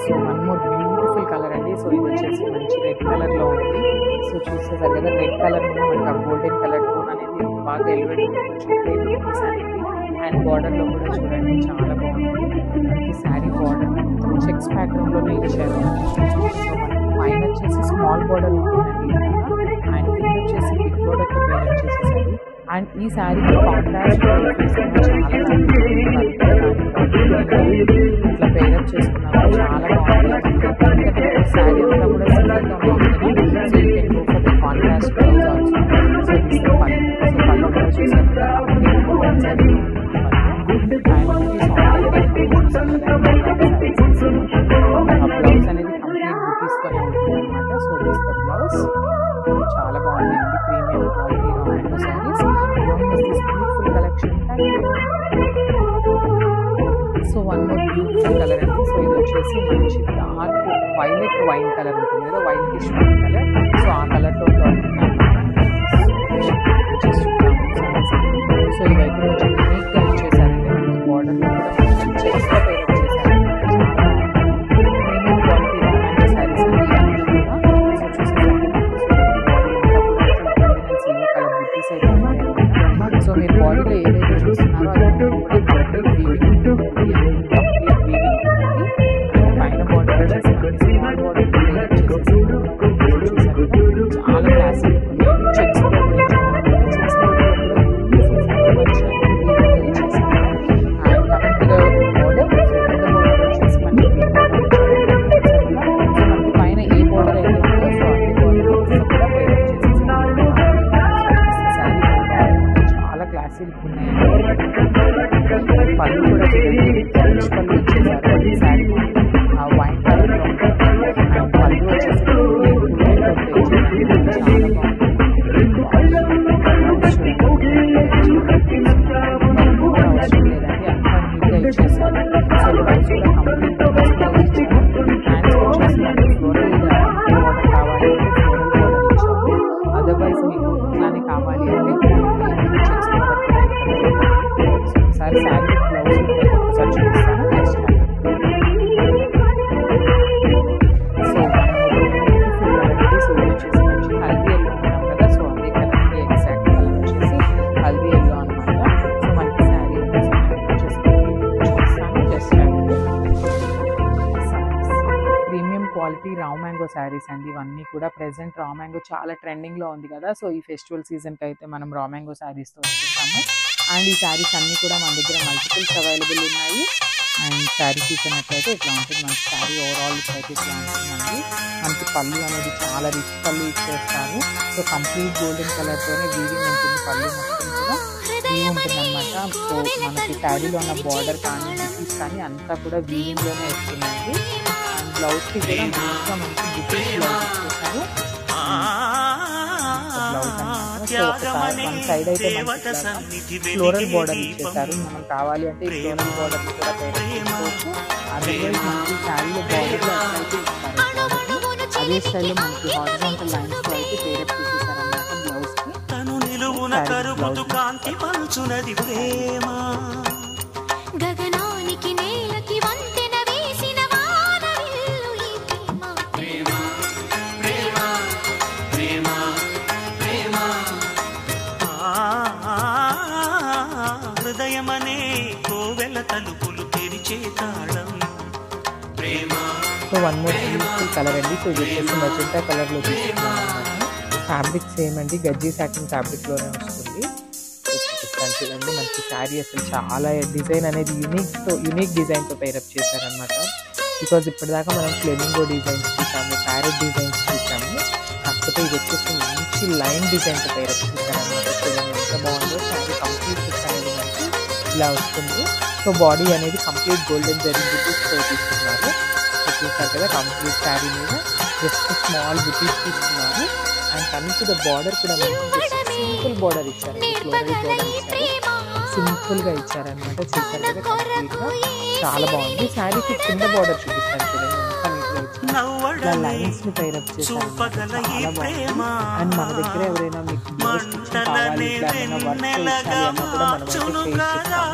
So one more beautiful colour అండి. సో ఇది వచ్చేసి మంచి రెడ్ కలర్లో ఉంది. సో చూసేసారు కదా, రెడ్ కలర్ మీద మనకు ఆ గోల్డెన్ కలర్ టోన్ అనేది బాగా ఎలివేట్ ఉంటుంది. చూడండి అనేది అండ్ బార్డర్లో కూడా చూడండి చాలా బాగుంది. మనకి శారీ బార్డర్ మొత్తం చెక్స్ ప్యాటర్న్లోనే ఇచ్చారు. సో మనకి పైన వచ్చేసి స్మాల్ బార్డర్ ఉంటుందండి అండ్ కింద వచ్చేసి బిగ్ బార్డర్తో పేరప్ చేసేసారు. అండ్ ఈ శారీకి కాంట్రాస్ట్ ఇట్లా పేరప్ చేసుకున్నారు, చాలా బాగుంది. శారీ అంతా కూడా సింగిల్గా ఉంటుంది. So you can go for the contrast colours also. So this పళ్ళు కూడా చూసారు కదా, బ్లౌజ్ అనేది కంప్లీట్ తీసుకొని ఉంటుంది అనమాట. సో దిస్ ద బ్లౌజ్ చాలా బాగుందండి. ప్రీమియం క్వాలిటీ రామాంగో saris. Beautiful collection. So one more beautiful colour అండి. సో ఇది వచ్చేసి మంచి డార్క్ వైలెట్ వైన్ కలర్ ఉంటుంది కదా, వైలెటిష్ వైన్ కలర్. సో ఆ కలర్తో సో ఇవైతే కొంచెం యూనిక్గా ఇచ్చేసారండి. మనకి బార్డర్లో కూడా కొంచెం చెక్స్గా పేరప్ చేశారు. ప్రీమియం క్వాలిటీ రామాంగో శారీస్ అండి ఇవన్నీ కూడా. సో చూసేసరికి సిల్వర్ కలర్ బుట్టీస్ అయితే ఉంటాయి అన్నమాట. సో మీరు బాడీలో ఏదైతే చూస్తున్నారో అది కూడా కంప్లీట్ వీవింగ్ ఉంటుంది. పైన బార్డర్ వచ్చేసి స్మాల్ బార్డర్ చాలా క్లాసిక్ చెక్స్ పైన ఏ బార్డర్ అయితే ఉందో సో అన్ని బార్డర్ కూడా పేరప్ చేసేసారు. చాలా క్లాసిక్ ఉన్నాయండి. పళ్ళు కూడా చూడండి, పళ్ళు ఇచ్చేసారు. శారీ వైట్ కలర్లో ఉంటుంది. పళ్ళు వచ్చేసి అదర్వైజ్ మీకు ఇట్లానే కావాలి అంటే ఒకసారి శారీ బ్లౌజ్ ఒకసారి చూపిస్తాను. సో సో వచ్చేసి మంచి హల్దీ ఎల్లో ఉన్నాం కదా, సో అదే కలర్ ఎగ్జాక్ట్ కలర్ వచ్చేసి హల్దీ ఎల్లో అనమాట. సో మనకి శారీ చూపిస్తాను జస్ట్ ప్రీమియం క్వాలిటీ రామాంగో శారీస్ అండి ఇవన్నీ కూడా. ప్రెసెంట్ రామాంగో చాలా ట్రెండింగ్లో ఉంది కదా, సో ఈ ఫెస్టివల్ సీజన్కి అయితే మనం రామాంగో శారీస్తో వచ్చేసాము. అండ్ ఈ శారీస్ అన్నీ కూడా మన దగ్గర మల్టిపుల్స్ అవైలబుల్ ఉన్నాయి. అండ్ శారీ చూసినట్లయితే ఇట్లా ఉంటుంది. మనకి శారీ ఓవరాల్ అయితే ఇట్లా ఉంటుందండి. మనకి పళ్ళు అనేది చాలా రిచ్ పళ్ళు ఇచ్చేస్తారు. సో కంప్లీట్ గోల్డెన్ కలర్తోనే వీవింగ్ ఉంటుంది. పళ్ళు మొత్తం కూడా వీవ్ ఉంటుంది అనమాట. సో మనకి శారీలో ఉన్న బార్డర్ కానీ బుటీస్ కానీ అంతా కూడా వీవింగ్లోనే వస్తుందండి. అండ్ బ్లౌజ్కి కూడా మంచిగా మనకి బుటీస్ బ్లౌజ్ ఇచ్చేసారు. బ్లౌజ్ అనమాట. సో ఒకసారి వన్ సైడ్ అయితే మనకి ఫ్లోరల్ బార్డర్ ఇచ్చేసారు. మనం కావాలి అంటే ఈ ఫ్లోరల్ బార్డర్ కూడా పేరప్ చేసుకోవచ్చు. అదర్వైజ్ మనకి శారీలో బార్డర్లో అయితే ఇస్తారు. అదే స్టైల్లో మనకి హారిజాంటల్ లైన్స్లో అయితే పేరప్ చేసేసారు అన్నమాట బ్లౌజ్కి. హృదయమనే కోవెల తలుపులు తెరిచే తాళం ప్రేమ. So one more beautiful colour అండి. సో ఇది వచ్చేసి మెజెంటా కలర్లో తీసుకున్నాం అనమాట. ఫ్యాబ్రిక్ సేమ్ అండి, గజ్జీ సాటిన్ ఫ్యాబ్రిక్లోనే వస్తుంది. చూడండి మనకి శారీ అసలు చాలా డిజైన్ అనేది యూనిక్ డిజైన్తో పేరప్ చేశారనమాట. బికాజ్ ఇప్పటిదాకా మనం ఫ్లెమింగో డిజైన్స్ చూసాము, ప్యారెట్ డిజైన్స్ చూసాము. కాకపోతే ఇది వచ్చేసి మంచి మంచి లైన్ డిజైన్తో పేరప్ చేశారనమాట. చూడండి ఎంత బాగుందో. శారీ కంప్లీట్ లుక్ అనేది మనకి ఇలా వస్తుంది. సో బాడీ అనేది కంప్లీట్ గోల్డెన్ జరీ బుటీస్తో తీసుకున్నారు. సో చూసారు కదా కంప్లీట్ శారీ మీద జస్ట్ స్మాల్ బుటీస్ తీసుకున్నారు. And coming to the border కూడా మనకి సింపుల్ బార్డర్ ఇచ్చారు, ఫ్లోరల్ బార్డర్ ఇచ్చారు, సింపుల్గా ఇచ్చారనమాట. చూసారు కదా కంప్లీట్గా చాలా బాగుంది. శారీకి కింద బార్డర్ చూపిస్తాను చూడండి ఎంత నీట్గా ఇచ్చారు. ఇలా లైన్స్ని పైరప్ చేశారు, చాలా బాగుంది. అండ్ మన దగ్గర ఎవరైనా మీకు బ్లౌజ్ స్టిచ్చింగ్ కావాలి, ఇట్లా ఏమైనా వర్క్ చేయాలి అన్నా కూడా మనం అయితే చేయిస్తాము.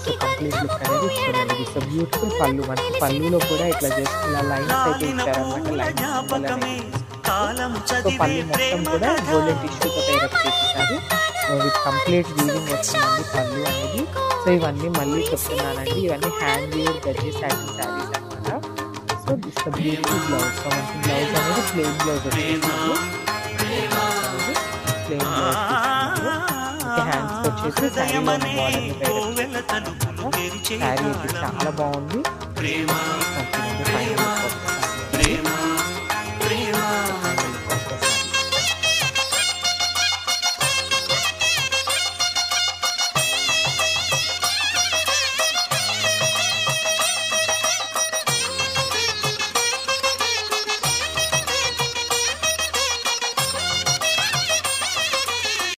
సో కంప్లీట్ లుక్ అనేది చూడండి. ఇట్స్ బ్యూటిఫుల్ పళ్ళు. మనకి పళ్ళులో కూడా ఇట్లా జస్ట్ ఇలా లైన్స్ అయితే ఇచ్చారనమాట. లైన్స్ సింబల్ అనేది. సో పళ్ళు మొత్తం కూడా గోల్డెన్ టిష్యూతో పేరప్ చేసేసారు. విత్ కంప్లీట్ వీవింగ్ వస్తుందండి పళ్ళు అనేది. సో ఇవన్నీ మళ్ళీ చెప్తున్నానండి, ఇవన్నీ హ్యాండ్ వీవ్ గజ్జి సాటిన్ శారీస్ అనమాట. So this the beautiful blouse. So మనకి బ్లౌజ్ అనేది ప్లెయిన్ బ్లౌజ్ వచ్చేసింది. ప్లెయిన్ బ్లౌజ్ హ్యాండ్స్ వచ్చేసి శారీలో బార్డర్ని పేరప్ చేశారు. శారీ అయితే చాలా బాగుంది. ఫైనల్